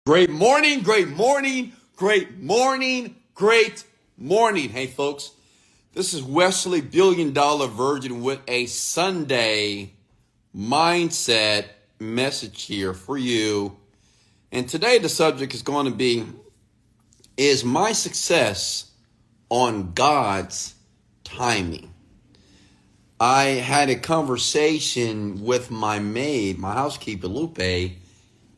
Great morning, great morning, great morning, great morning. Hey, folks, this is Wesley Virgin with a Sunday mindset message here for you. And today the subject is going to be, is my success on God's timing? I had a conversation with my maid, my housekeeper, Lupe,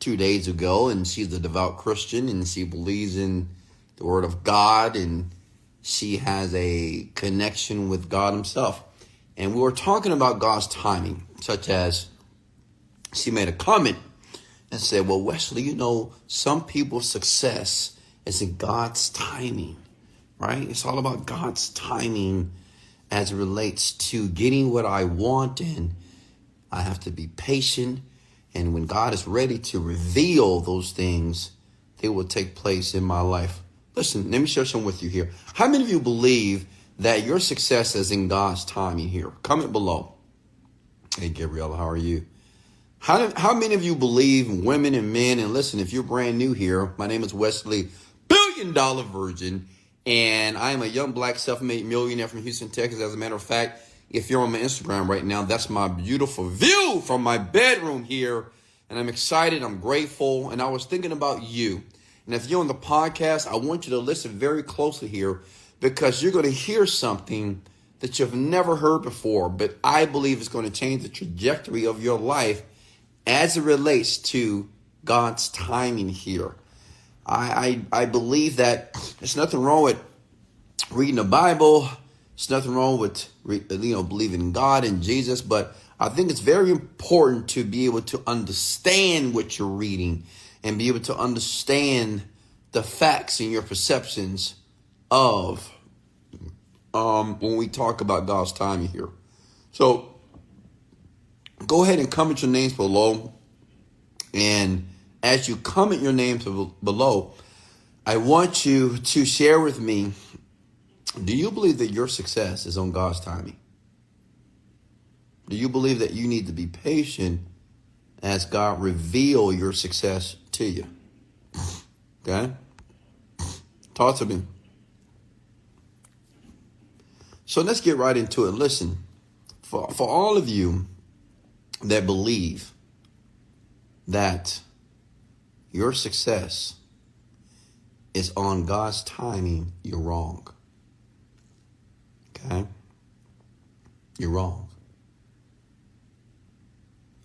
2 days ago, and she's a devout Christian, and she believes in the Word of God, and she has a connection with God himself. And we were talking about God's timing, such as she made a comment and said, well, Wesley, some people's success is in God's timing, right? It's all about God's timing as it relates to getting what I want, and I have to be patient. And when God is ready to reveal those things, they will take place in my life. Listen, let me share something with you here. How many of you believe that your success is in God's timing here? Comment below. Hey, Gabriella, how are you? How many of you believe, women and men, and listen, if you're brand new here, my name is Wesley Virgin, and I am a young black self-made millionaire from Houston, Texas. As a matter of fact, if you're on my Instagram right now, that's my beautiful view from my bedroom here. And I'm excited. I'm grateful. And I was thinking about you. And if you're on the podcast, I want you to listen very closely here, because you're going to hear something that you've never heard before. But I believe it's going to change the trajectory of your life as it relates to God's timing here. I believe that there's nothing wrong with reading the Bible. There's nothing wrong with, believing in God and Jesus, but I think it's very important to be able to understand what you're reading and be able to understand the facts and your perceptions of when we talk about God's timing here. So go ahead and comment your names below. And as you comment your names below, I want you to share with me, do you believe that your success is on God's timing? Do you believe that you need to be patient as God reveal your success to you? Okay? Talk to me. So let's get right into it. Listen, for all of you that believe that your success is on God's timing, you're wrong. Okay? You're wrong.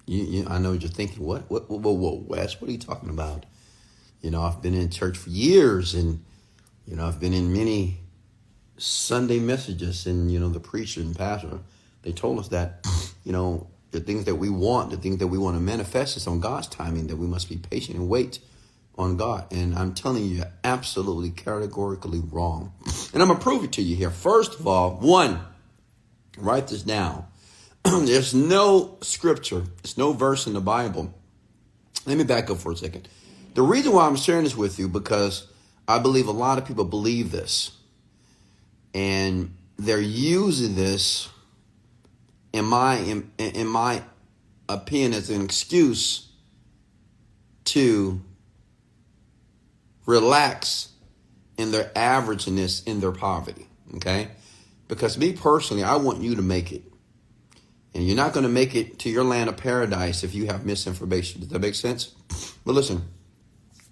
I know what you're thinking. What, Wes, what are you talking about? I've been in church for years, and, I've been in many Sunday messages, and, the preacher and pastor, they told us that, the things that we want, the things that we want to manifest is on God's timing, that we must be patient and wait on God. And I'm telling you, you're absolutely categorically wrong. And I'm going to prove it to you here. First of all, one, write this down. There's no scripture, there's no verse in the Bible. Let me back up for a second. The reason why I'm sharing this with you, because I believe a lot of people believe this. And they're using this, in my opinion, as an excuse to relax in their averageness, in their poverty. Okay? Because me personally, I want you to make it. And you're not going to make it to your land of paradise if you have misinformation. Does that make sense? But listen.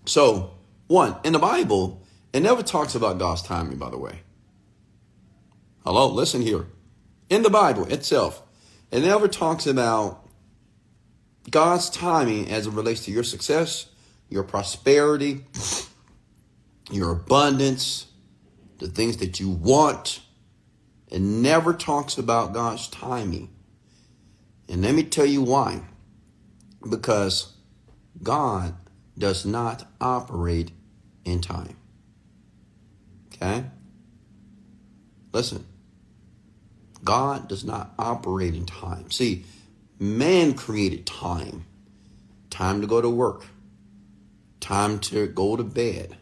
So, one, in the Bible, it never talks about God's timing, by the way. Hello? Listen here. In the Bible itself, it never talks about God's timing as it relates to your success, your prosperity, your abundance, the things that you want. It never talks about God's timing. And let me tell you why. Because God does not operate in time. Okay? Listen. God does not operate in time. See, man created time. Time to go to work. Time to go to bed.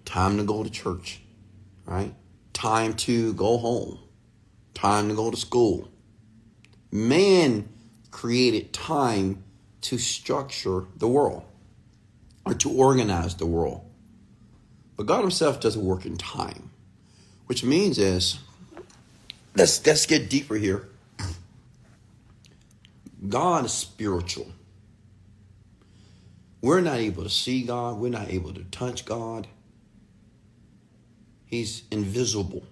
Time to go to church. Right? Time to go home. Time to go to school. Man created time to structure the world. or to organize the world. But God himself doesn't work in time, which means is, let's get deeper here. God is spiritual. We're not able to see God. We're not able to touch God. He's invisible.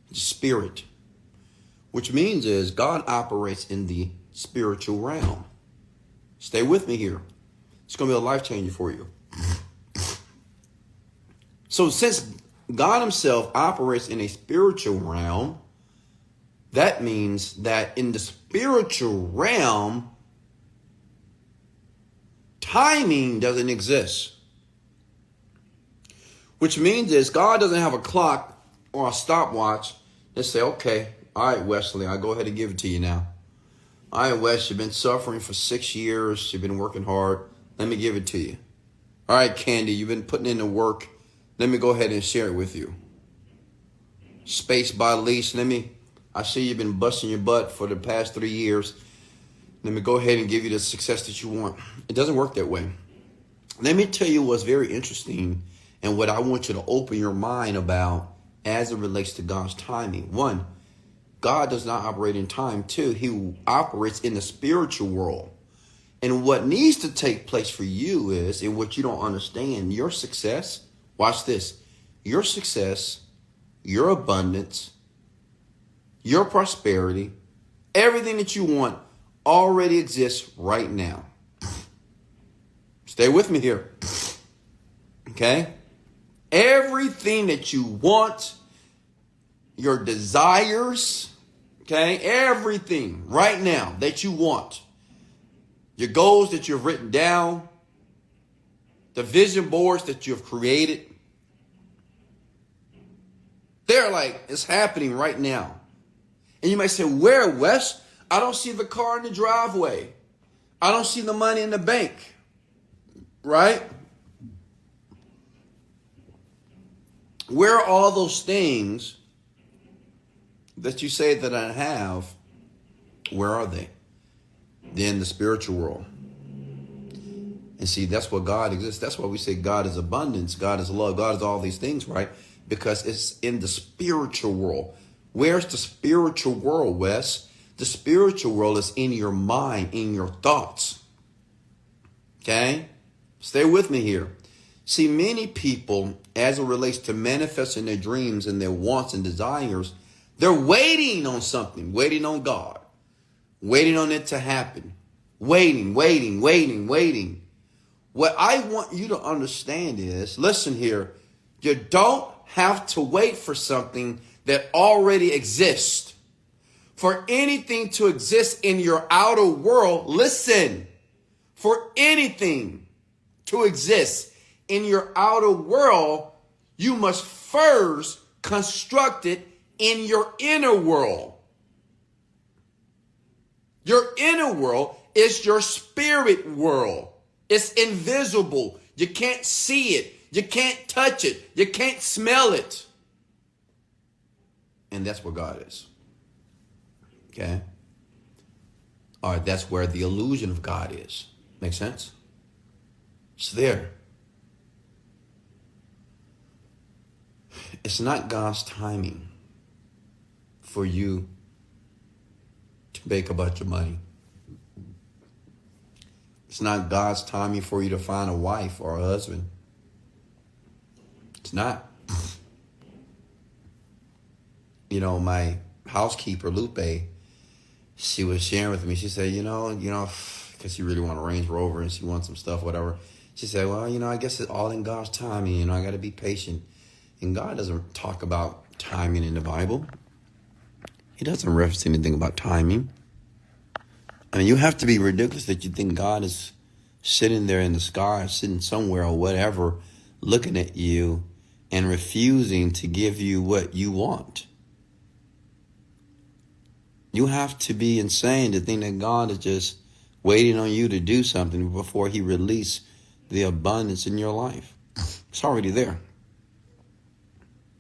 He's spirit, which means is God operates in the spiritual realm. Stay with me here. It's going to be a life changer for you. So since God himself operates in a spiritual realm, that means that in the spiritual realm, timing doesn't exist. Which means is God doesn't have a clock or a stopwatch that say, okay, all right, Wesley, I'll go ahead and give it to you now. All right, Wes, you've been suffering for 6 years. You've been working hard. Let me give it to you. All right, Candy, you've been putting in the work. Let me go ahead and share it with you. Space by lease. I see you've been busting your butt for the past 3 years. Let me go ahead and give you the success that you want. It doesn't work that way. Let me tell you what's very interesting and what I want you to open your mind about as it relates to God's timing. One, God does not operate in time. Two, he operates in the spiritual world. And what needs to take place for you is, and what you don't understand, your success, watch this, your success, your abundance, your prosperity, everything that you want already exists right now. Stay with me here. Okay? Everything that you want, your desires, okay? Everything right now that you want, your goals that you've written down, the vision boards that you've created, they're like, it's happening right now. And you might say, where, Wes? I don't see the car in the driveway. I don't see the money in the bank. Right? Where are all those things that you say that I have? Where are they? They're in the spiritual world. And see, that's what God exists. That's why we say God is abundance, God is love, God is all these things, right? Because it's in the spiritual world. Where's the spiritual world, Wes? The spiritual world is in your mind, in your thoughts. Okay? Stay with me here. See, many people, as it relates to manifesting their dreams and their wants and desires, they're waiting on something, waiting on God, waiting on it to happen, waiting. What I want you to understand is, listen here, you don't have to wait for something that already exists. For anything to exist in your outer world, listen, for anything to exist in your outer world, you must first construct it in your inner world. Your inner world is your spirit world. It's invisible. You can't see it. You can't touch it. You can't smell it. And that's where God is. Okay? All right, that's where the illusion of God is. Make sense? It's there. It's not God's timing for you to make a bunch of money. It's not God's timing for you to find a wife or a husband. It's not. You know, my housekeeper, Lupe, she was sharing with me. She said, you know, because she really wants a Range Rover and she wants some stuff, whatever. She said, well, I guess it's all in God's timing. I got to be patient. And God doesn't talk about timing in the Bible. He doesn't reference anything about timing. I mean, you have to be ridiculous that you think God is sitting there in the sky, sitting somewhere or whatever, looking at you and refusing to give you what you want. You have to be insane to think that God is just waiting on you to do something before he releases the abundance in your life. It's already there.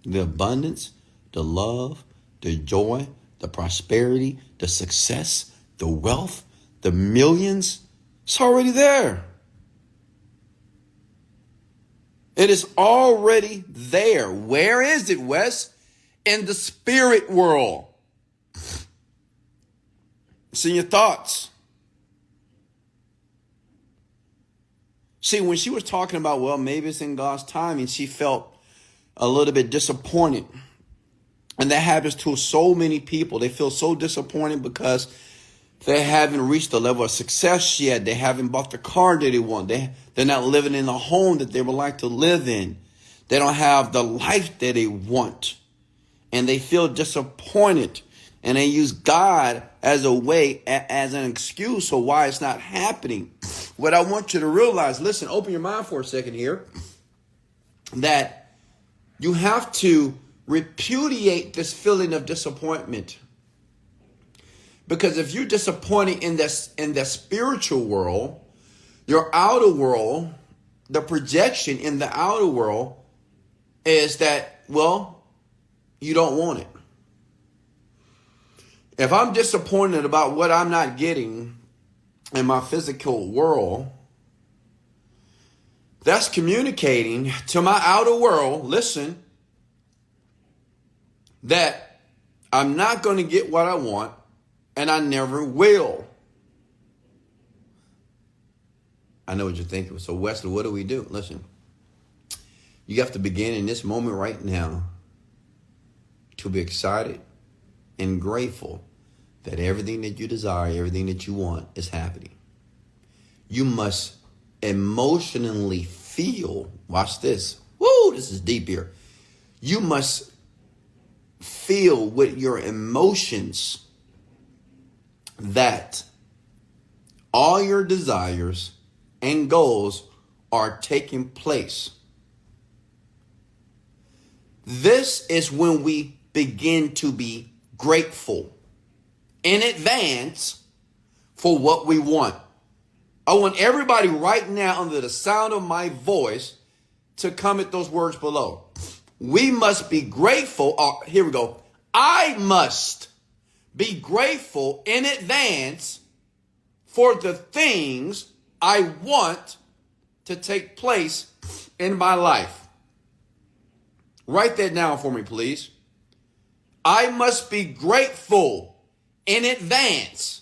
The abundance, the love, the joy, the prosperity, the success, the wealth, the millions, it's already there. It is already there. Where is it, Wes? In the spirit world. It's in your thoughts. See, when she was talking about, well, maybe it's in God's timing, she felt a little bit disappointed. And that happens to so many people. They feel so disappointed because they haven't reached the level of success yet. They haven't bought the car that they want. They're not living in the home that they would like to live in. They don't have the life that they want. And they feel disappointed. And they use God as a way, as an excuse for why it's not happening. What I want you to realize, listen, open your mind for a second here, that you have to repudiate this feeling of disappointment. Because if you're disappointed in the spiritual world, your outer world, the projection in the outer world is that, well, you don't want it. If I'm disappointed about what I'm not getting in my physical world, that's communicating to my outer world, listen, that I'm not going to get what I want, and I never will. I know what you're thinking. So, Wesley, what do we do? Listen, you have to begin in this moment right now to be excited and grateful that everything that you desire, everything that you want is happening. You must emotionally feel, watch this. Woo, this is deep here. You must feel with your emotions that all your desires and goals are taking place. This is when we begin to be grateful in advance for what we want. I want everybody right now under the sound of my voice to comment those words below. We must be grateful. Here we go. I must be grateful in advance for the things I want to take place in my life. Write that down for me, please. I must be grateful in advance.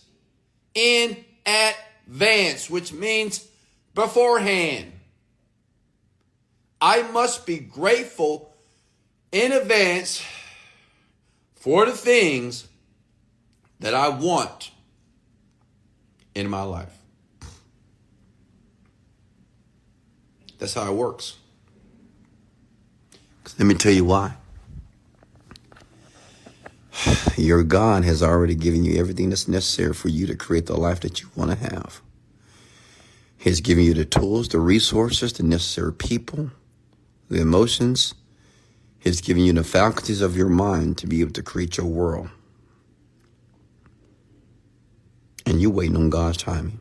In advance, which means beforehand. I must be grateful in advance for the things that I want in my life. That's how it works. 'Cause let me tell you why. Your God has already given you everything that's necessary for you to create the life that you want to have. He's given you the tools, the resources, the necessary people, the emotions. He's given you the faculties of your mind to be able to create your world. And you waiting on God's timing.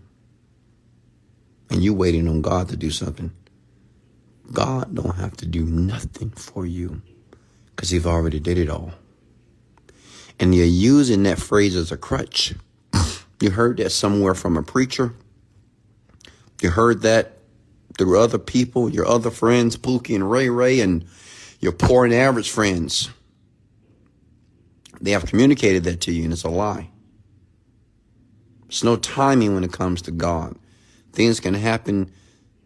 And you waiting on God to do something. God don't have to do nothing for you because He's already did it all. And you're using that phrase as a crutch. You heard that somewhere from a preacher. You heard that through other people, your other friends, Pookie and Ray Ray, and your poor and average friends. They have communicated that to you, and it's a lie. There's no timing when it comes to God. Things can happen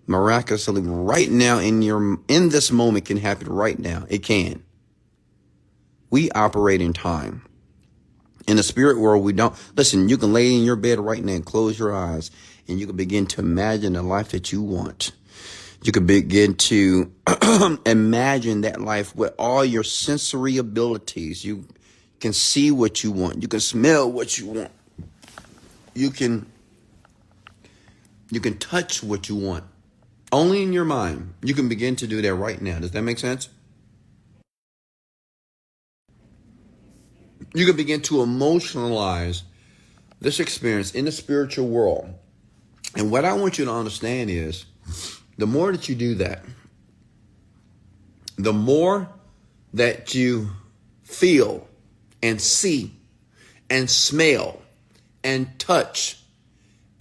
miraculously right now in this moment. Can happen right now. It can. We operate in time. In the spirit world, we don't. Listen, you can lay in your bed right now and close your eyes, and you can begin to imagine the life that you want. You can begin to imagine that life with all your sensory abilities. You can see what you want. You can smell what you want. You can touch what you want. Only in your mind. You can begin to do that right now. Does that make sense? You can begin to emotionalize this experience in the spiritual world. And what I want you to understand is, the more that you do that, the more that you feel and see and smell and touch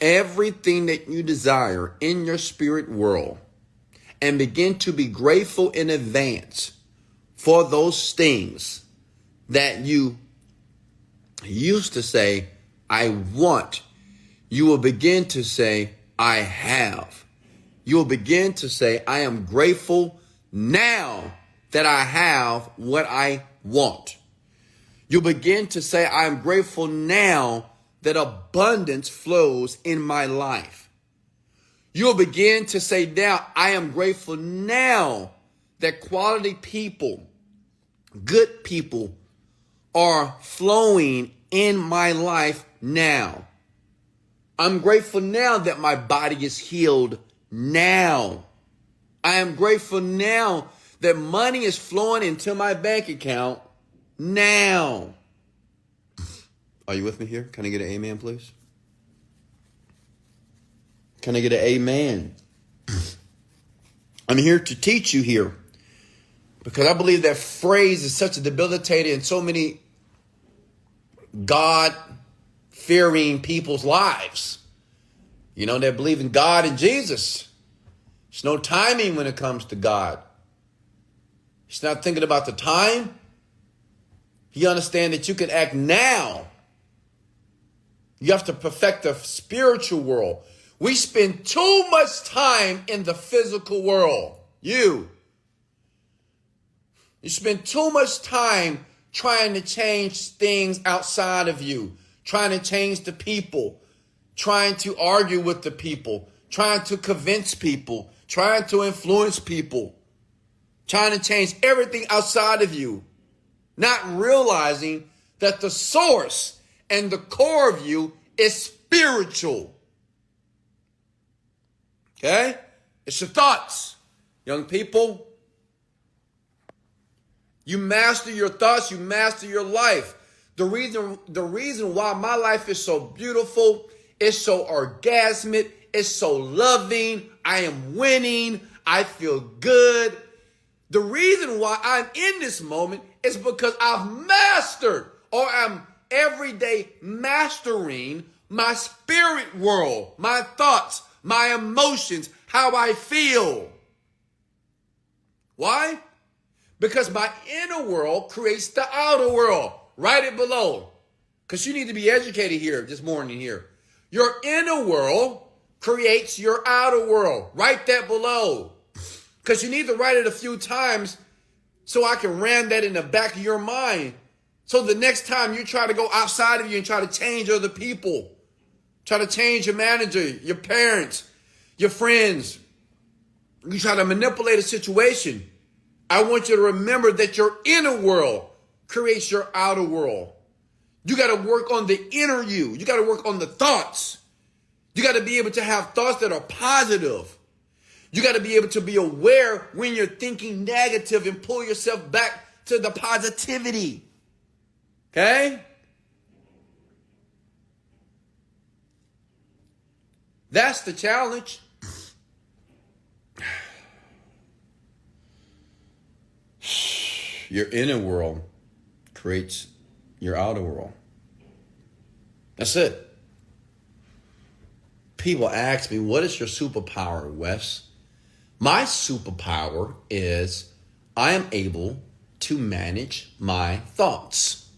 everything that you desire in your spirit world, and begin to be grateful in advance for those things that you used to say, I want, you will begin to say, I have. You will begin to say, I am grateful now that I have what I want. You'll begin to say, I am grateful now that abundance flows in my life. You'll begin to say now, I am grateful now that quality people, good people are flowing in my life now. I'm grateful now that my body is healed now. I am grateful now that money is flowing into my bank account now. Are you with me here? Can I get an amen, please? Can I get an amen? I'm here to teach you here because I believe that phrase is such a debilitating in so many God-fearing people's lives. You know, they believe in God and Jesus. There's no timing when it comes to God. He's not thinking about the time. He understands that you can act now. You have to perfect the spiritual world. We spend too much time in the physical world. You spend too much time trying to change things outside of you, trying to change the people, trying to argue with the people, trying to convince people, trying to influence people, trying to change everything outside of you, not realizing that the source and the core of you is spiritual. Okay? It's your thoughts, young people. You master your thoughts, you master your life. The reason why my life is so beautiful, it's so orgasmic, it's so loving, I am winning, I feel good. The reason why I'm in this moment is because I've mastered, or I'm every day mastering my spirit world, my thoughts, my emotions, how I feel. Why? Because my inner world creates the outer world. Write it below. Because you need to be educated here this morning here. Your inner world creates your outer world. Write that below. Because you need to write it a few times so I can ram that in the back of your mind. So the next time you try to go outside of you and try to change other people, try to change your manager, your parents, your friends, you try to manipulate a situation, I want you to remember that your inner world creates your outer world. You got to work on the inner you. You got to work on the thoughts. You got to be able to have thoughts that are positive. You got to be able to be aware when you're thinking negative and pull yourself back to the positivity. Okay? That's the challenge. Your inner world creates your outer world. That's it. People ask me, what is your superpower, Wes? My superpower is I am able to manage my thoughts.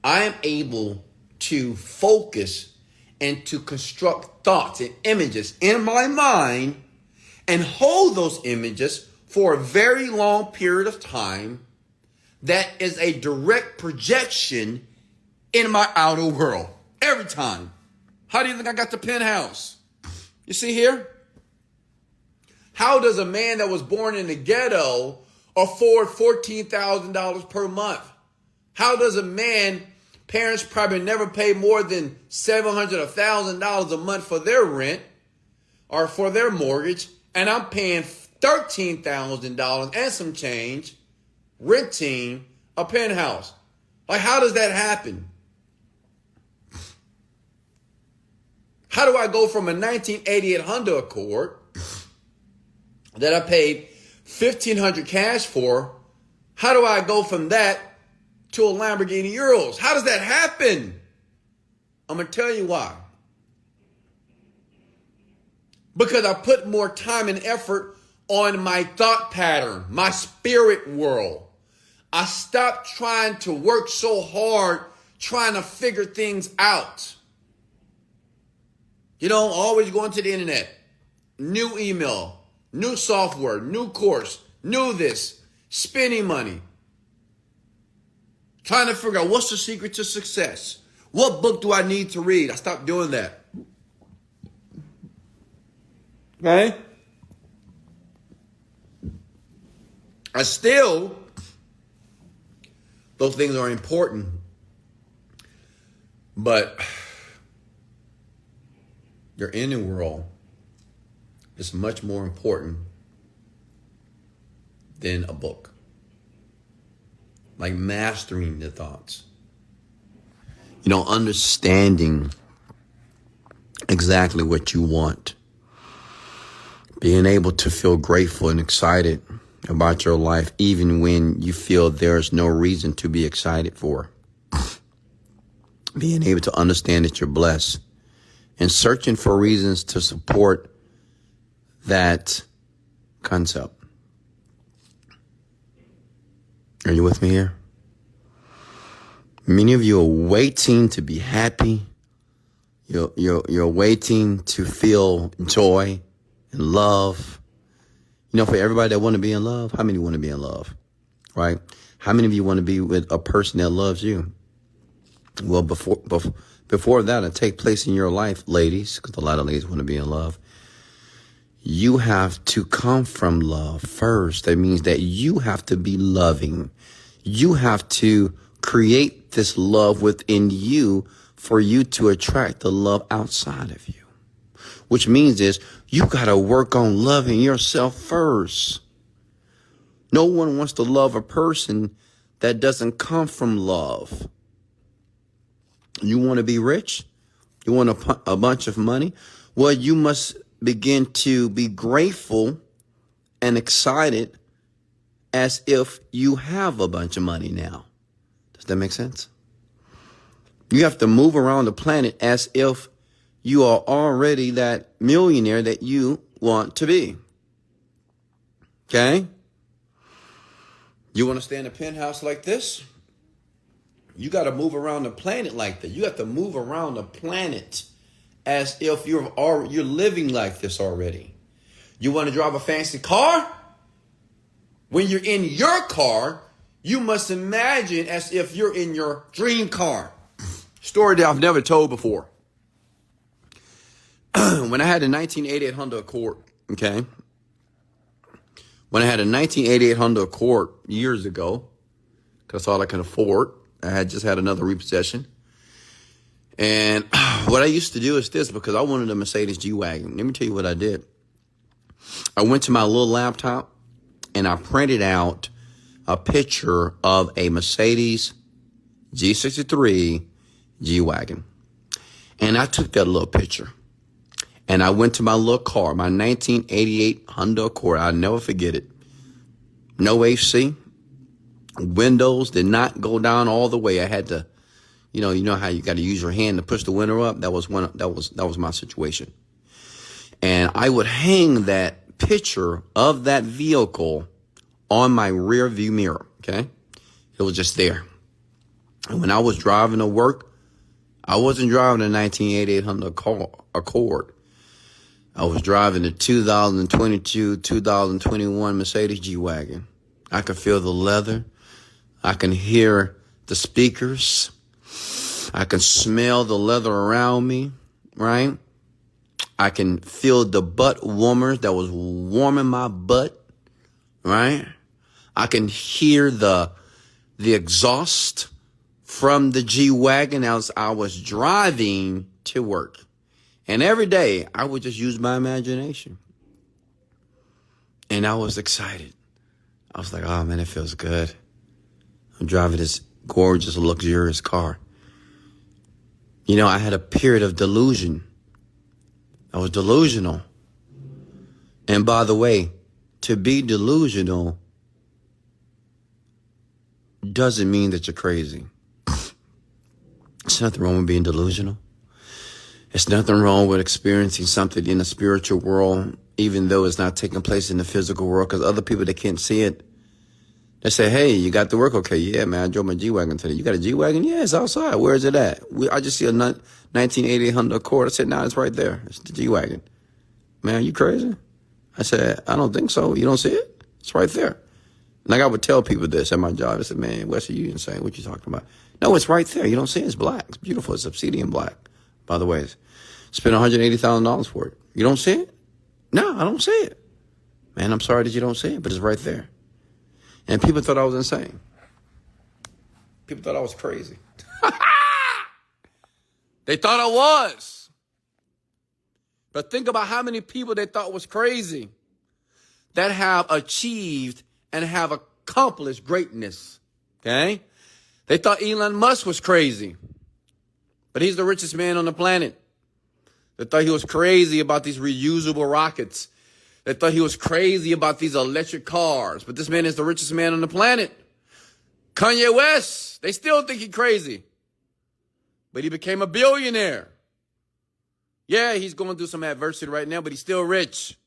I am able to focus and to construct thoughts and images in my mind and hold those images for a very long period of time that is a direct projection in my outer world. Every time. How do you think I got the penthouse? You see here? How does a man that was born in the ghetto afford $14,000 per month? How does a man, parents probably never pay more than $700 or $1,000 a month for their rent or for their mortgage, and I'm paying $13,000 and some change renting a penthouse? Like, how does that happen? How do I go from a 1988 Honda Accord that I paid $1,500 cash for? How do I go from that to a Lamborghini Urus? How does that happen? I'm going to tell you why. Because I put more time and effort on my thought pattern, my spirit world. I stopped trying to work so hard, trying to figure things out. You know, always going to the internet, new email, new software, new course, new this, spending money. Trying to figure out what's the secret to success. What book do I need to read? I stopped doing that. Okay? Those things are important, but your inner world is much more important than a book. Like mastering the thoughts. You know, understanding exactly what you want. Being able to feel grateful and excited about your life, even when you feel there's no reason to be excited for. Being able to understand that you're blessed and searching for reasons to support that concept. Are you with me here? Many of you are waiting to be happy. You're waiting to feel joy and love. You know, for everybody that want to be in love, how many want to be in love, right? How many of you want to be with a person that loves you? Well, before that to take place in your life, ladies, because a lot of ladies want to be in love, you have to come from love first. That means that you have to be loving. You have to create this love within you for you to attract the love outside of you. Which means is you got to work on loving yourself first. No one wants to love a person that doesn't come from love. You want to be rich? You want a bunch of money? Well, you must begin to be grateful and excited as if you have a bunch of money now. Does that make sense? You have to move around the planet as if you are already that millionaire that you want to be. Okay? You want to stay in a penthouse like this? You got to move around the planet like that. You have to move around the planet as if you're living like this already. You want to drive a fancy car? When you're in your car, you must imagine as if you're in your dream car. Story that I've never told before. When I had a 1988 Honda Accord, okay? When I had a 1988 Honda Accord years ago, because that's all I could afford. I had just had another repossession. And what I used to do is this, because I wanted a Mercedes G-Wagon. Let me tell you what I did. I went to my little laptop and I printed out a picture of a Mercedes G63 G-Wagon. And I took that little picture. And I went to my little car, my 1988 Honda Accord. I'll never forget it. No AC. Windows did not go down all the way. I had to, you know how you got to use your hand to push the window up. That was my situation. And I would hang that picture of that vehicle on my rear view mirror. Okay. It was just there. And when I was driving to work, I wasn't driving a 1988 Honda Accord. I was driving a 2022, 2021 Mercedes G-Wagon. I could feel the leather. I can hear the speakers. I can smell the leather around me, right? I can feel the butt warmers that was warming my butt, right? I can hear the exhaust from the G-Wagon as I was driving to work. And every day, I would just use my imagination. And I was excited. I was like, oh, man, it feels good. I'm driving this gorgeous, luxurious car. You know, I had a period of delusion. I was delusional. And by the way, to be delusional doesn't mean that you're crazy. There's nothing wrong with being delusional. There's nothing wrong with experiencing something in the spiritual world even though it's not taking place in the physical world, because other people, they can't see it. They say, hey, you got to work? Okay, yeah, man, I drove my G-Wagon today. You got a G-Wagon? Yeah, it's outside. Where is it at? I just see a 1988 Honda Accord. I said, nah, it's right there. It's the G-Wagon. Man, are you crazy? I said, I don't think so. You don't see it? It's right there. Like I would tell people this at my job. I said, man, Wesley, you insane. What you talking about? No, it's right there. You don't see it. It's black. It's beautiful. It's obsidian black. By the way, spent $180,000 for it. You don't see it? No, I don't see it. Man, I'm sorry that you don't see it, but it's right there. And people thought I was insane. People thought I was crazy. They thought I was. But think about how many people they thought was crazy that have achieved and have accomplished greatness. Okay? They thought Elon Musk was crazy. But he's the richest man on the planet. They thought he was crazy about these reusable rockets. They thought he was crazy about these electric cars. But this man is the richest man on the planet. Kanye West, they still think he's crazy. But he became a billionaire. Yeah, he's going through some adversity right now, but he's still rich.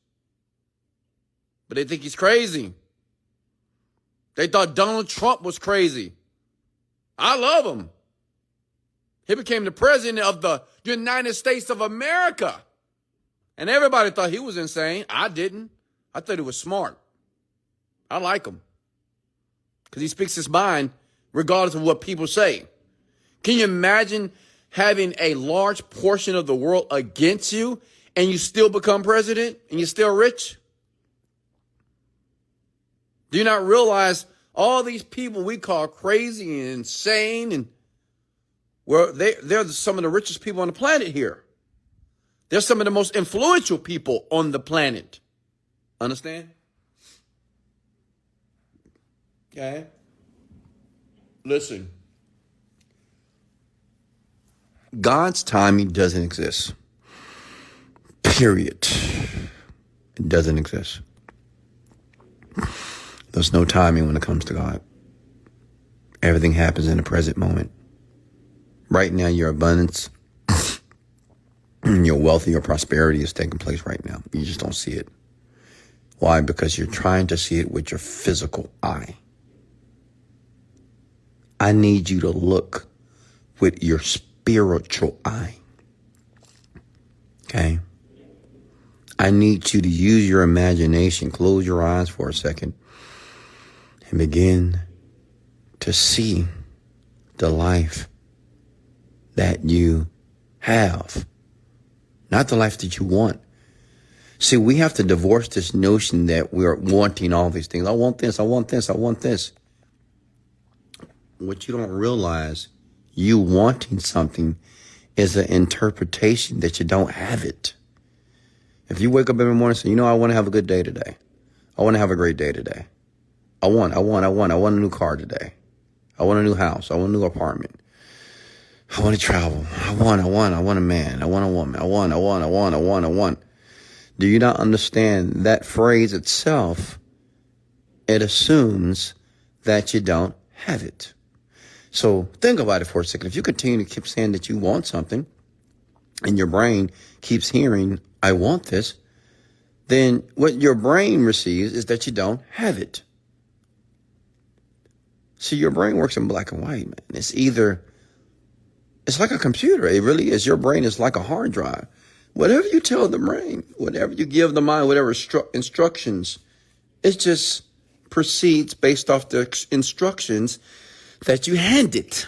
But they think he's crazy. They thought Donald Trump was crazy. I love him. He became the president of the United States of America. And everybody thought he was insane. I didn't. I thought he was smart. I like him. Because he speaks his mind regardless of what people say. Can you imagine having a large portion of the world against you and you still become president and you're still rich? Do you not realize all these people we call crazy and insane, and well, they're some of the richest people on the planet here. They're some of the most influential people on the planet. Understand? Okay? Listen. God's timing doesn't exist. Period. It doesn't exist. There's no timing when it comes to God. Everything happens in the present moment. Right now, your abundance, your wealth, your prosperity is taking place right now. You just don't see it. Why? Because you're trying to see it with your physical eye. I need you to look with your spiritual eye. Okay? I need you to use your imagination. Close your eyes for a second and begin to see the life that you have, not the life that you want. See, we have to divorce this notion that we're wanting all these things. I want this, I want this, I want this. What you don't realize, you wanting something is an interpretation that you don't have it. If you wake up every morning and say, I want to have a good day today. I want to have a great day today. I want a new car today. I want a new house. I want a new apartment. I want to travel. I want a man. I want a woman. I want. Do you not understand that phrase itself? It assumes that you don't have it. So think about it for a second. If you continue to keep saying that you want something and your brain keeps hearing, I want this, then what your brain receives is that you don't have it. See, your brain works in black and white, man. It's like a computer. It really is. Your brain is like a hard drive. Whatever you tell the brain, whatever you give the mind, whatever instructions, it just proceeds based off the instructions that you hand it.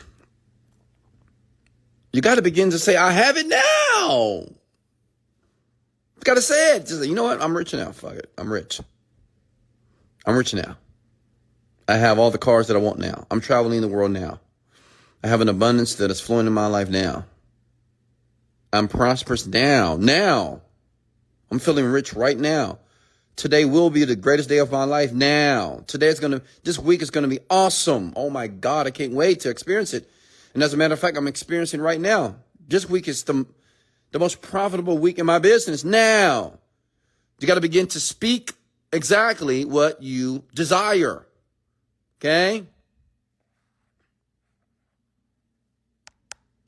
You got to begin to say, I have it now. You got to say it. Just say, you know what? I'm rich now. Fuck it. I'm rich. I'm rich now. I have all the cars that I want now. I'm traveling the world now. I have an abundance that is flowing in my life now. I'm prosperous now. I'm feeling rich right now. Today will be the greatest day of my life now. This week is going to be awesome. Oh my God, I can't wait to experience it. And as a matter of fact, I'm experiencing right now. This week is the most profitable week in my business now. You got to begin to speak exactly what you desire. Okay?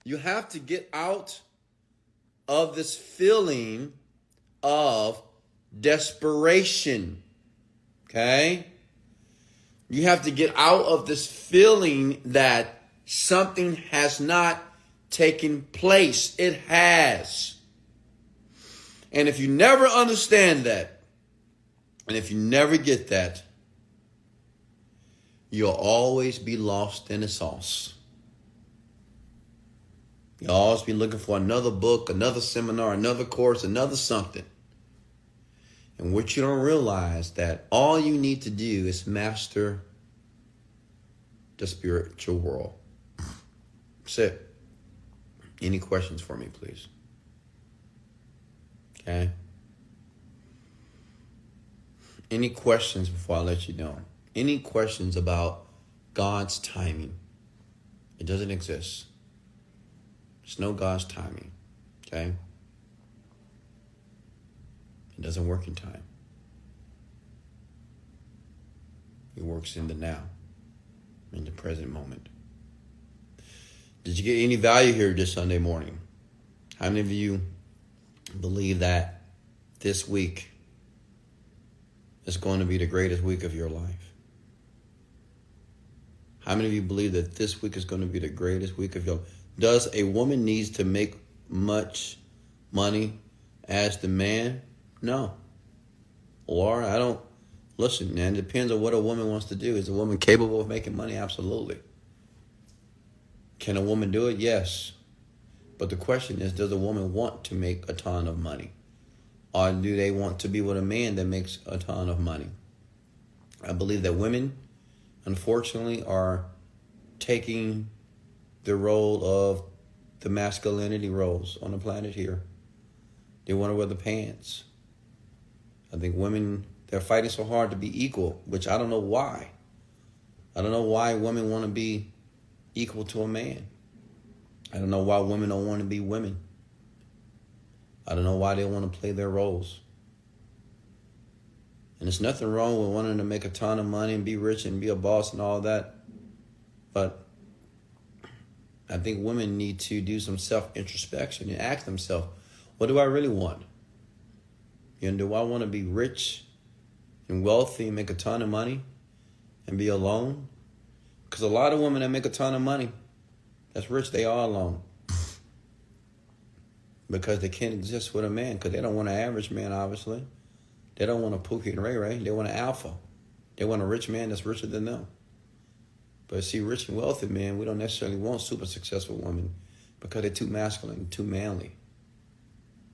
You have to get out of this feeling of desperation. Okay? You have to get out of this feeling that something has not taken place. It has. And if you never understand that, and if you never get that, you'll always be lost in the sauce. You'll always be looking for another book, another seminar, another course, another something. And what you don't realize that all you need to do is master the spiritual world. That's it. Any questions for me, please? Okay. Any questions before I let you know? Any questions about God's timing? It doesn't exist. There's no God's timing. Okay? It doesn't work in time. It works in the now, in the present moment. Did you get any value here this Sunday morning? How many of you believe that this week is going to be the greatest week of your life? How many of you believe that this week is going to be the greatest week of your life? Does a woman needs to make much money as the man? No. Laura, I don't. Listen, man, it depends on what a woman wants to do. Is a woman capable of making money? Absolutely. Can a woman do it? Yes. But the question is, does a woman want to make a ton of money? Or do they want to be with a man that makes a ton of money? I believe that women, unfortunately, are taking the role of the masculinity roles on the planet here. They want to wear the pants. I think women, they're fighting so hard to be equal, which I don't know why. I don't know why women want to be equal to a man. I don't know why women don't want to be women. I don't know why they want to play their roles. And there's nothing wrong with wanting to make a ton of money and be rich and be a boss and all that. But I think women need to do some self-introspection and ask themselves, what do I really want? You know, do I want to be rich and wealthy and make a ton of money and be alone? Because a lot of women that make a ton of money, that's rich, they are alone. Because they can't exist with a man, because they don't want an average man, obviously. They don't want a Pookie and Ray Ray. They want an alpha. They want a rich man that's richer than them. But see, rich and wealthy men, we don't necessarily want super successful women because they're too masculine, too manly.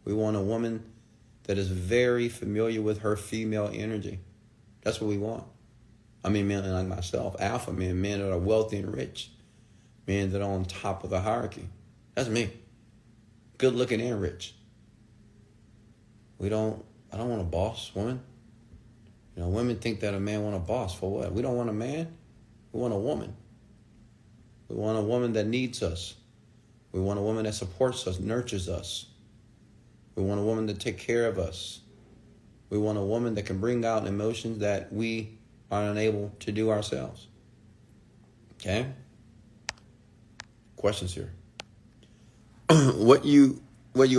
We want a woman that is very familiar with her female energy. That's what we want. I mean, men like myself, alpha men, men that are wealthy and rich, men that are on top of the hierarchy. That's me. Good looking and rich. I don't want a boss woman. You know, women think that a man want a boss for what? We don't want a man. We want a woman. We want a woman that needs us. We want a woman that supports us, nurtures us. We want a woman to take care of us. We want a woman that can bring out emotions that we are unable to do ourselves. Okay? Questions here. What you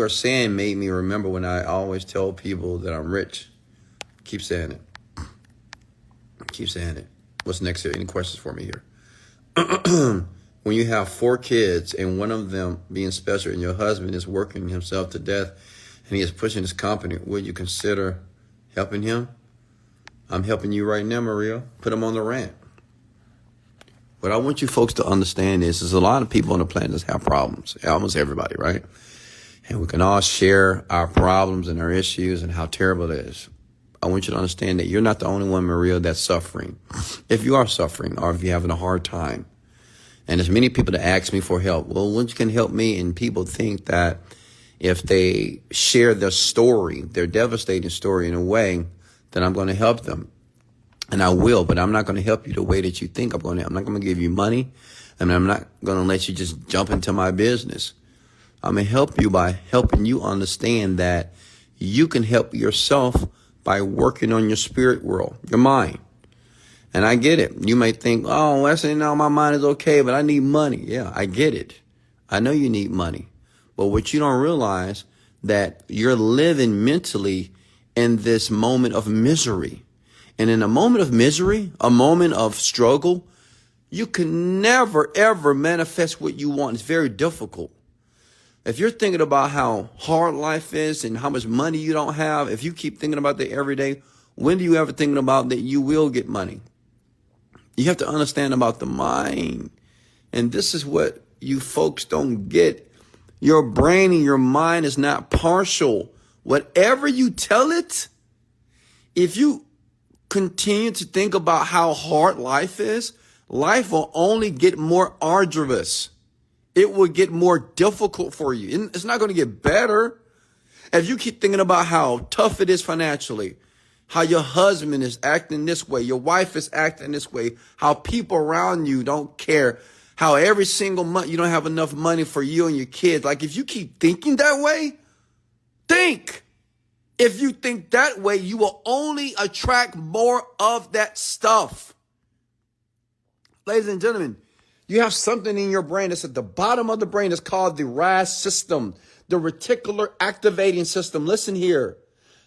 are saying made me remember when I always tell people that I'm rich. Keep saying it. Keep saying it. What's next here? Any questions for me here? When you have 4 kids and one of them being special and your husband is working himself to death and he is pushing his company, would you consider helping him? I'm helping you right now, Maria. Put him on the rant. What I want you folks to understand is there's a lot of people on the planet that have problems. Almost everybody, right? And we can all share our problems and our issues and how terrible it is. I want you to understand that you're not the only one, Maria, that's suffering. If you are suffering or if you're having a hard time, and there's many people that ask me for help. Well, when you can help me, and people think that if they share their story, their devastating story in a way, then I'm going to help them. And I will, but I'm not going to help you the way that you think I'm going to. I'm not going to give you money, and I'm not going to let you just jump into my business. I'm going to help you by helping you understand that you can help yourself by working on your spirit world, your mind. And I get it. You may think, oh, Wesley, no, my mind is okay, but I need money. Yeah, I get it. I know you need money. But what you don't realize that you're living mentally in this moment of misery. And in a moment of misery, a moment of struggle, you can never, ever manifest what you want. It's very difficult. If you're thinking about how hard life is and how much money you don't have, if you keep thinking about that every day, when do you ever think about that you will get money? You have to understand about the mind. And this is what you folks don't get. Your brain and your mind is not partial. Whatever you tell it, if you continue to think about how hard life is, life will only get more arduous. It will get more difficult for you. It's not going to get better. If you keep thinking about how tough it is financially, how your husband is acting this way, your wife is acting this way, how people around you don't care, how every single month you don't have enough money for you and your kids. Like if you keep thinking that way, think. If you think that way, you will only attract more of that stuff. Ladies and gentlemen, you have something in your brain that's at the bottom of the brain that's called the RAS system, the reticular activating system. Listen here.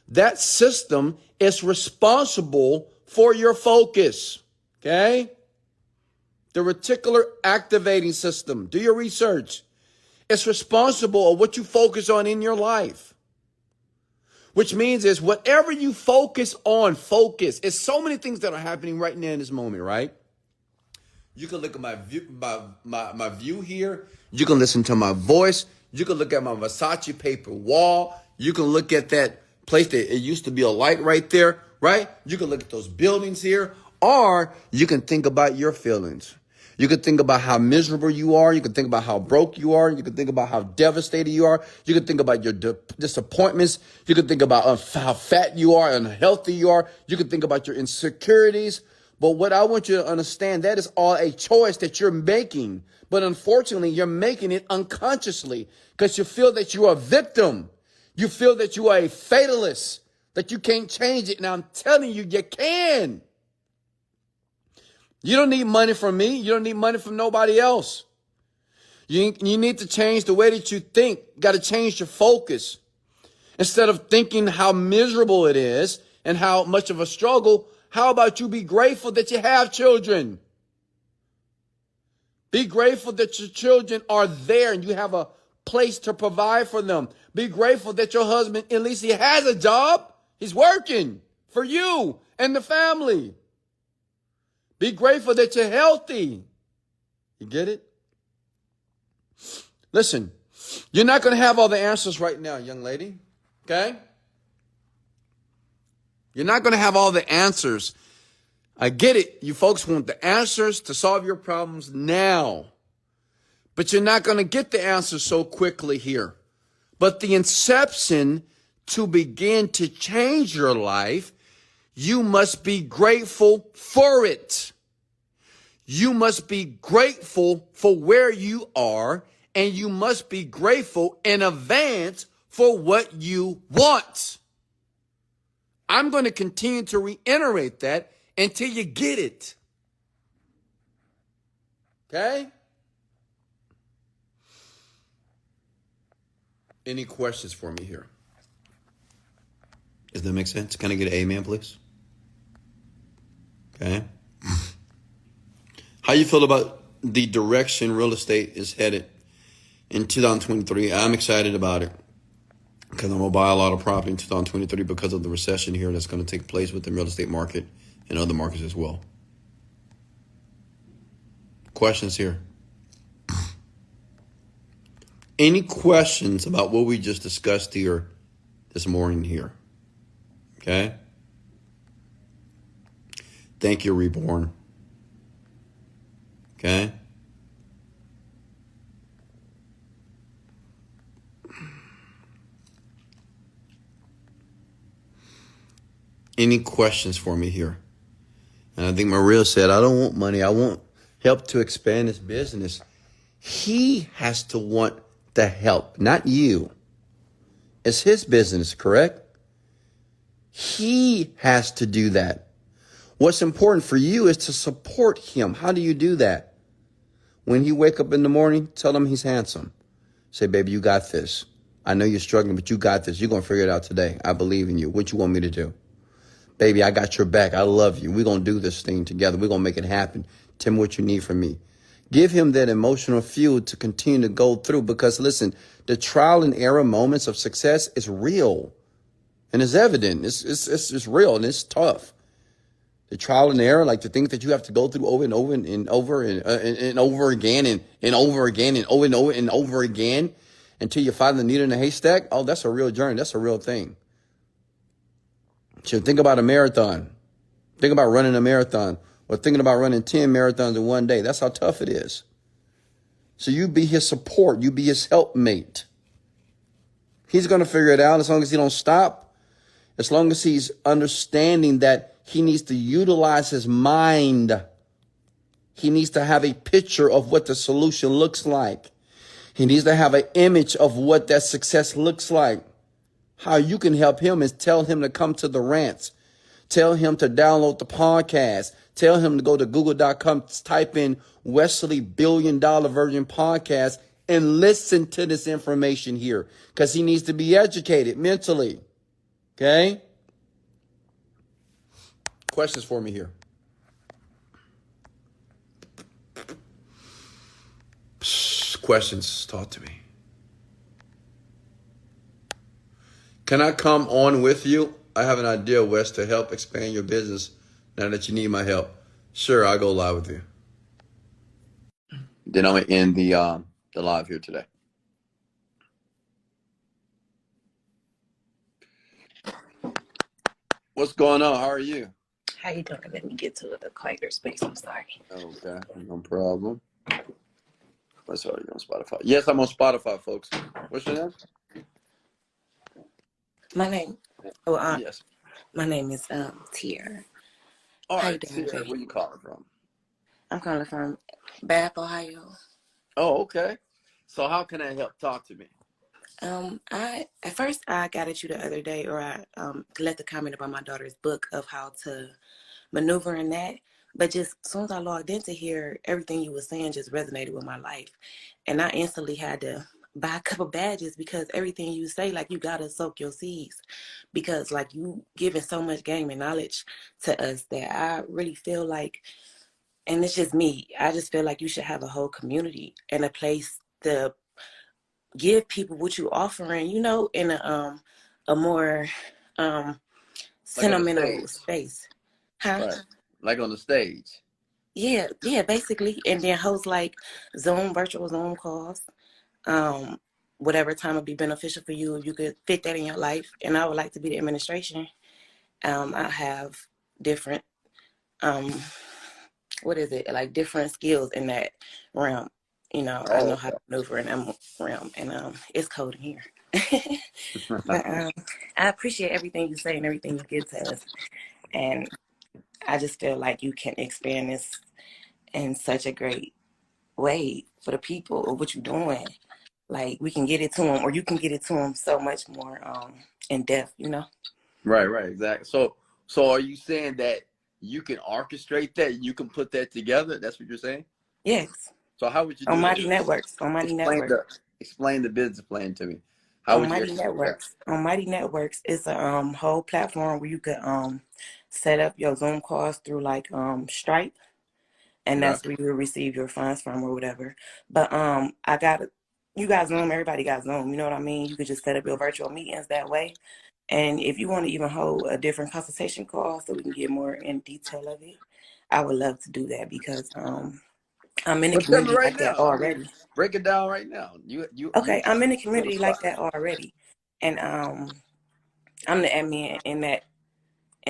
That system is responsible for your focus. Okay? The reticular activating system. Do your research. It's responsible for what you focus on in your life. Which means is whatever you focus on, focus. It's so many things that are happening right now in this moment, right? You can look at my view here. You can listen to my voice. You can look at my Versace paper wall. You can look at that place that it used to be a light right there, right? You can look at those buildings here. Or you can think about your feelings. You can think about how miserable you are. You can think about how broke you are. You can think about how devastated you are. You can think about your disappointments. You can think about how fat you are, unhealthy you are. You can think about your insecurities. But what I want you to understand, that is all a choice that you're making. But unfortunately, you're making it unconsciously because you feel that you are a victim. You feel that you are a fatalist, that you can't change it. Now I'm telling you, you can. You don't need money from me. You don't need money from nobody else. You need to change the way that you think. You got to change your focus. Instead of thinking how miserable it is and how much of a struggle, how about you be grateful that you have children? Be grateful that your children are there and you have a place to provide for them. Be grateful that your husband, at least he has a job. He's working for you and the family. Be grateful that you're healthy. You get it? Listen, you're not going to have all the answers right now, young lady. Okay? You're not going to have all the answers. I get it. You folks want the answers to solve your problems now. But you're not going to get the answers so quickly here. But the inception to begin to change your life, you must be grateful for it. You must be grateful for where you are, and you must be grateful in advance for what you want. I'm going to continue to reiterate that until you get it. Okay? Any questions for me here? Does that make sense? Can I get an amen, please? Okay. How you feel about the direction real estate is headed in 2023? I'm excited about it because I'm going to buy a lot of property in 2023 because of the recession here that's going to take place with the real estate market and other markets as well. Questions here? Any questions about what we just discussed here this morning here? Okay? Thank you, Reborn. Okay? Any questions for me here? And I think Maria said, I don't want money. I want help to expand this business. He has to want the help, not you. It's his business, correct? He has to do that. What's important for you is to support him. How do you do that? When you wake up in the morning, tell him he's handsome. Say, baby, you got this. I know you're struggling, but you got this. You're going to figure it out today. I believe in you. What you want me to do? Baby, I got your back. I love you. We're going to do this thing together. We're going to make it happen. Tell me what you need from me. Give him that emotional fuel to continue to go through, because listen, the trial and error moments of success is real and it's evident. It's real and it's tough. The trial and error, like the things that you have to go through over and over and over and over again and over again and over and over and over again until you find the needle in the haystack. Oh, that's a real journey. That's a real thing. So think about a marathon. Think about running a marathon, or thinking about running 10 marathons in one day. That's how tough it is. So you be his support. You be his helpmate. He's going to figure it out as long as he don't stop. As long as he's understanding that he needs to utilize his mind. He needs to have a picture of what the solution looks like. He needs to have an image of what that success looks like. How you can help him is tell him to come to the rants. Tell him to download the podcast. Tell him to go to google.com, type in Wesley $1 billion Virgin podcast and listen to this information here, because he needs to be educated mentally. Okay? Questions for me here. Questions, talk to me. Can I come on with you? I have an idea, Wes, to help expand your business now that you need my help. Sure, I'll go live with you. Then I'm going to end the live here today. What's going on? How are you? How you doing? Let me get to the quieter space. I'm sorry. Okay, no problem. What's are you on Spotify? Yes, I'm on Spotify, folks. What's your name? My name? Yes. My name is Tier. All How right, you doing, Tier, Jay? where you calling from? I'm calling from Bath, Ohio. Oh, okay. So how can I help? Talk to me. I at first I got at you the other day, or I left a comment about my daughter's book of how to maneuver in that. But just as soon as I logged into here, everything you were saying just resonated with my life, and I instantly had to buy a couple badges, because everything you say, like, you gotta soak your seeds, because like you giving so much game and knowledge to us that I really feel like, and it's just me, I just feel like you should have a whole community and a place to give people what you offering, in a more Like on the sentimental stage. space. Huh? Right. Like on the stage. Yeah, basically. And then host like virtual Zoom calls. Um, Whatever time would be beneficial for you, if you could fit that in your life. And I would like to be the administration. I have different like different skills in that realm. I know how to maneuver in that realm, and it's cold in here. But I appreciate everything you say and everything you give to us, and I just feel like you can expand this in such a great way for the people of what you're doing. Like, we can get it to them, or you can get it to them so much more in depth. Right, exactly. So are you saying that you can orchestrate that? You can put that together? That's what you're saying? Yes. So how would you On do Mighty that? Networks. On Mighty Networks. Explain the business plan to me. How would you execute that? On Mighty Networks, it's a whole platform where you could set up your Zoom calls through like Stripe, and Right. that's where you will receive your funds from or whatever. But you got Zoom, everybody got Zoom, you know what I mean? You could just set up your virtual meetings that way. And if you want to even hold a different consultation call so we can get more in detail of it, I would love to do that, because I'm in a Well, tell me community right like that now. I mean, already. break it down right now. You Okay, I'm in a on the community spot. like that already. And I'm the admin in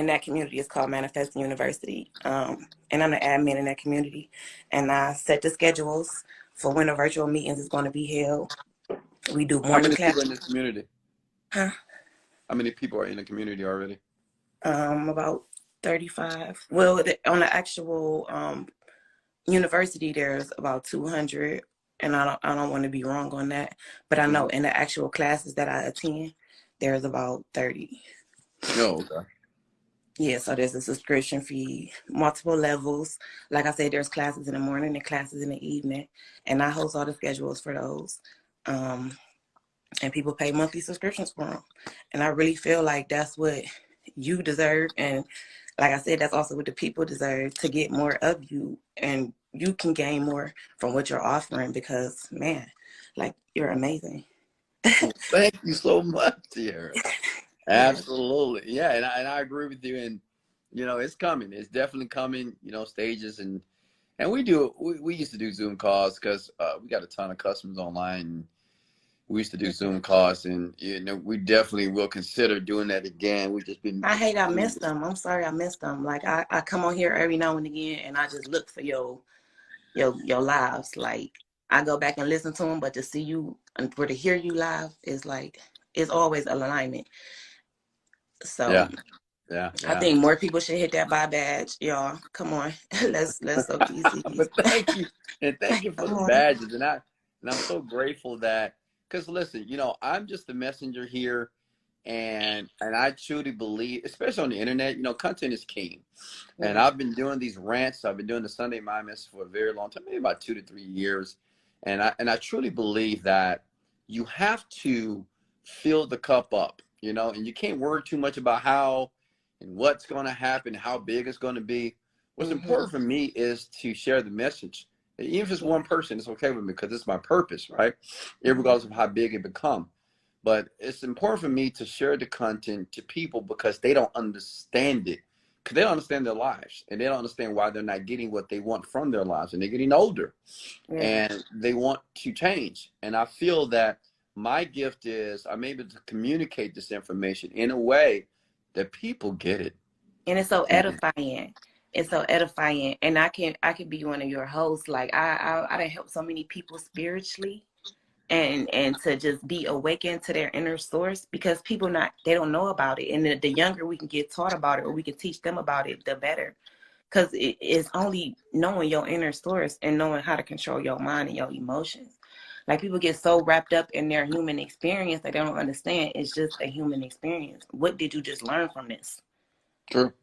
that community. It's called Manifesting University. And I'm the admin in that community. And I set the schedules for when the virtual meetings is going to be held. We do How morning many class. people in this community? Huh? How many people are in the community already? About 35. Well, on the actual university, there's about 200. And I don't want to be wrong on that. But I know in the actual classes that I attend, there's about 30. No, okay. Yeah, so there's a subscription fee, multiple levels. Like I said, there's classes in the morning and classes in the evening, and I host all the schedules for those. and people pay monthly subscriptions for them. And I really feel like that's what you deserve. And like I said, that's also what the people deserve, to get more of you, and you can gain more from what you're offering, because man, like, you're amazing. Well, thank you so much, Tierra. Yes. Absolutely. Yeah. And I agree with you. And, it's coming. It's definitely coming, stages. And we used to do Zoom calls because we got a ton of customers online. We used to do Zoom calls, and we definitely will consider doing that again. We just been. I hate I missed them. I'm sorry I missed them. Like, I come on here every now and again, and I just look for your lives. Like, I go back and listen to them, but to see you and for to hear you live is like, it's always alignment. So Yeah, yeah, I yeah. think more people should hit that buy badge, y'all. Come on, let's soak these seeds. But thank you, and thank you for Come the on. badges, and I'm so grateful that, because listen, I'm just the messenger here, and I truly believe, especially on the internet, content is king. And Yeah. I've been doing these rants. I've been doing the Sunday Mimes for a very long time, maybe about 2 to 3 years. And I truly believe that you have to fill the cup up, and you can't worry too much about how and what's going to happen, how big it's going to be. What's Mm-hmm. important for me is to share the message. Even if it's Yeah. one person, it's okay with me because it's my purpose, right? Mm-hmm. Regardless of how big it become. But it's important for me to share the content to people because they don't understand it, because they don't understand their lives, and they don't understand why they're not getting what they want from their lives, and they're getting older Yeah. and they want to change. And I feel that my gift is I'm able to communicate this information in a way that people get it. And it's so And edifying. It's so edifying, and I can be one of your hosts. Like, I done help so many people spiritually, and to just be awakened to their inner source, because people not they don't know about it, and the younger we can get taught about it, or we can teach them about it, the better. Because it is only knowing your inner source and knowing how to control your mind and your emotions. Like, people get so wrapped up in their human experience that they don't understand it's just a human experience. What did you just learn from this? true,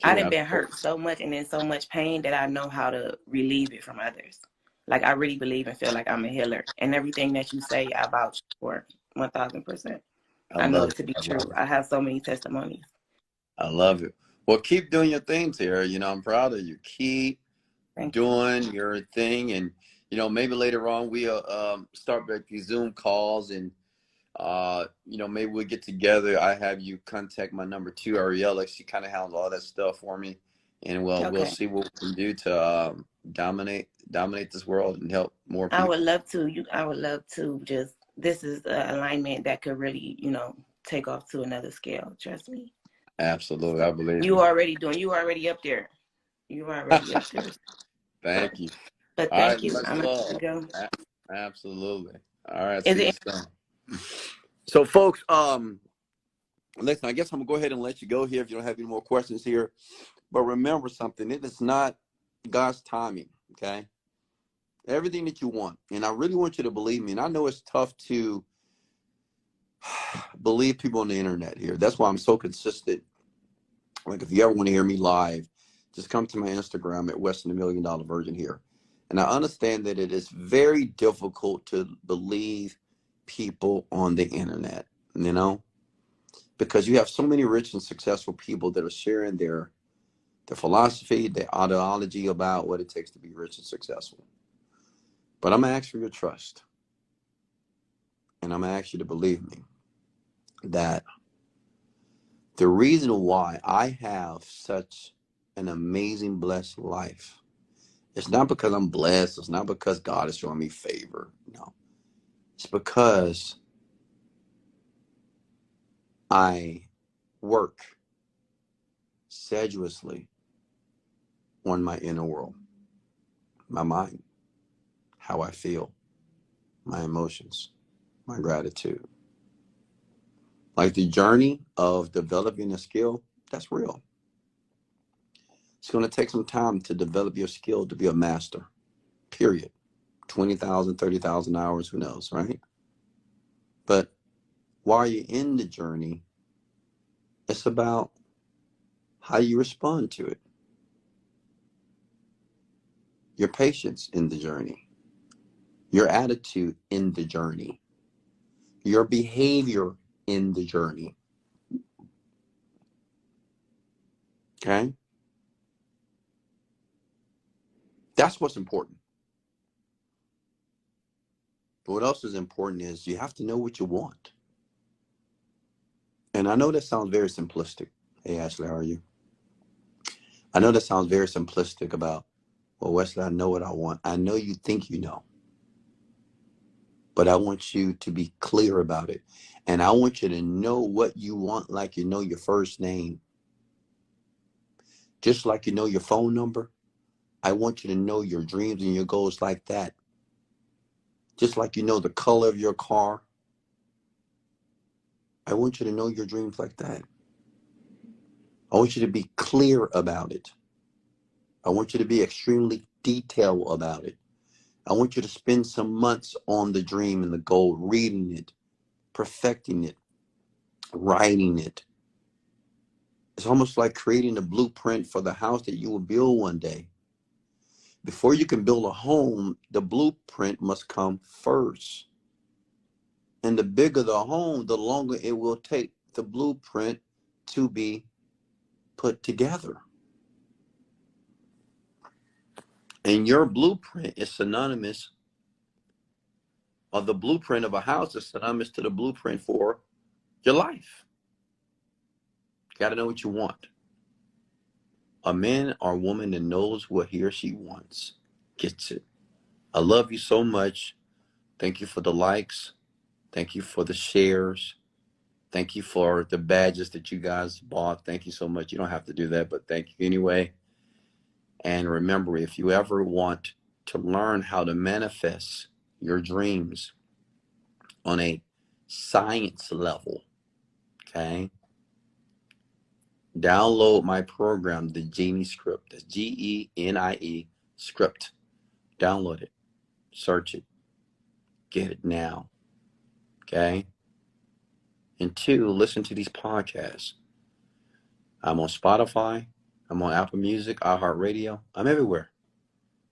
I true, done been absolutely. hurt so much and in so much pain that I know how to relieve it from others. Like, I really believe and feel like I'm a healer. And everything that you say, I vouch for 1000%. I I know love it it. to be I true. love it. I have so many testimonies. I love it. Well, keep doing your thing, Tara. I'm proud of you. Keep Thank you. doing your thing, and maybe later on we'll start back these Zoom calls, and maybe we'll get together. I have you contact my number two, Ariella. She kind of handles all that stuff for me, and we'll Okay. see what we can do to dominate this world and help more I would people. love to. I would love to. Just, this is an alignment that could really, take off to another scale. Trust me. Absolutely, So I believe you you. already doing. You already up there. You already up there. So, Thank you. but All right, thank you. much I'm gonna have to love. go. Absolutely. All right, Is see you it? soon. So, folks, listen, I guess I'm gonna go ahead and let you go here if you don't have any more questions here. But remember something, it is not God's timing, okay? Everything that you want. And I really want you to believe me. And I know it's tough to believe people on the internet here. That's why I'm so consistent. Like, if you ever want to hear me live, just come to my Instagram at Wesley $1 Million Virgin here. And I understand that it is very difficult to believe people on the internet, because you have so many rich and successful people that are sharing their philosophy, their ideology about what it takes to be rich and successful. But I'm going to ask for your trust. And I'm going to ask you to believe me that the reason why I have such an amazing, blessed life, it's not because I'm blessed. It's not because God is showing me favor. No, it's because I work sedulously on my inner world, my mind, how I feel, my emotions, my gratitude. Like, the journey of developing a skill, that's real. It's going to take some time to develop your skill to be a master, period. 20,000, 30,000 hours, who knows, right? But while you're in the journey, it's about how you respond to it, your patience in the journey, your attitude in the journey, your behavior in the journey. Okay? That's what's important. But what else is important is you have to know what you want. And I know that sounds very simplistic. Hey, Ashley, how are you? I know that sounds very simplistic about, well, Wesley, I know what I want. I know you think you know. But I want you to be clear about it. And I want you to know what you want like you know your first name. Just like you know your phone number. I want you to know your dreams and your goals like that. Just like you know the color of your car. I want you to know your dreams like that. I want you to be clear about it. I want you to be extremely detailed about it. I want you to spend some months on the dream and the goal, reading it, perfecting it, writing it. It's almost like creating a blueprint for the house that you will build one day. Before you can build a home, the blueprint must come first. And the bigger the home, the longer it will take the blueprint to be put together. And your blueprint is synonymous, or the blueprint of a house is synonymous to the blueprint for your life. You got to know what you want. A man or woman that knows what he or she wants gets it. I love you so much. Thank you for the likes. Thank you for the shares. Thank you for the badges that you guys bought. Thank you so much. You don't have to do that, but thank you anyway. And remember, if you ever want to learn how to manifest your dreams on a science level, okay, download my program, the Genie Script. That's GENIE Script. Download it. Search it. Get it now. Okay? And 2, listen to these podcasts. I'm on Spotify. I'm on Apple Music, iHeartRadio. I'm everywhere.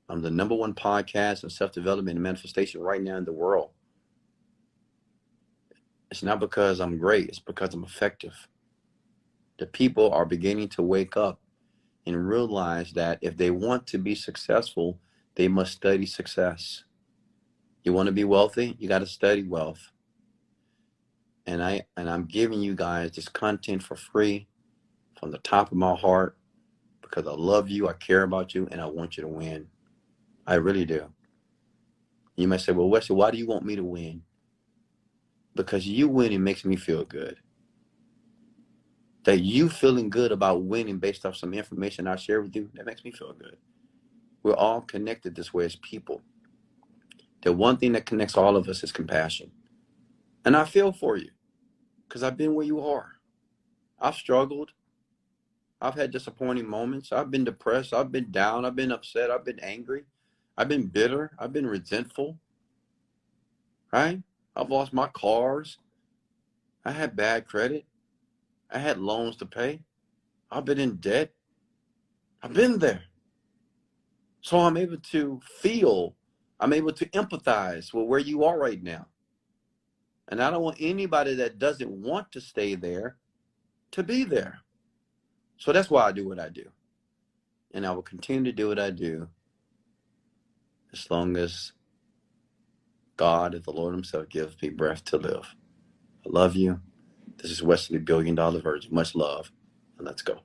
I'm the #1 podcast in self-development and manifestation right now in the world. It's not because I'm great. It's because I'm effective. The people are beginning to wake up and realize that if they want to be successful, they must study success. You want to be wealthy? You got to study wealth. And I'm giving you guys this content for free from the top of my heart because I love you, I care about you, and I want you to win. I really do. You might say, well, Wesley, why do you want me to win? Because you winning makes me feel good. That you feeling good about winning based off some information I share with you, that makes me feel good. We're all connected this way as people. The one thing that connects all of us is compassion. And I feel for you because I've been where you are. I've struggled. I've had disappointing moments. I've been depressed. I've been down. I've been upset. I've been angry. I've been bitter. I've been resentful. Right? I've lost my cars. I had bad credit. I had loans to pay. I've been in debt. I've been there. So I'm able to feel. I'm able to empathize with where you are right now. And I don't want anybody that doesn't want to stay there to be there. So that's why I do what I do. And I will continue to do what I do as long as God, the Lord himself, gives me breath to live. I love you. This is Wesley, $1 Billion Virgin. Much love. And let's go.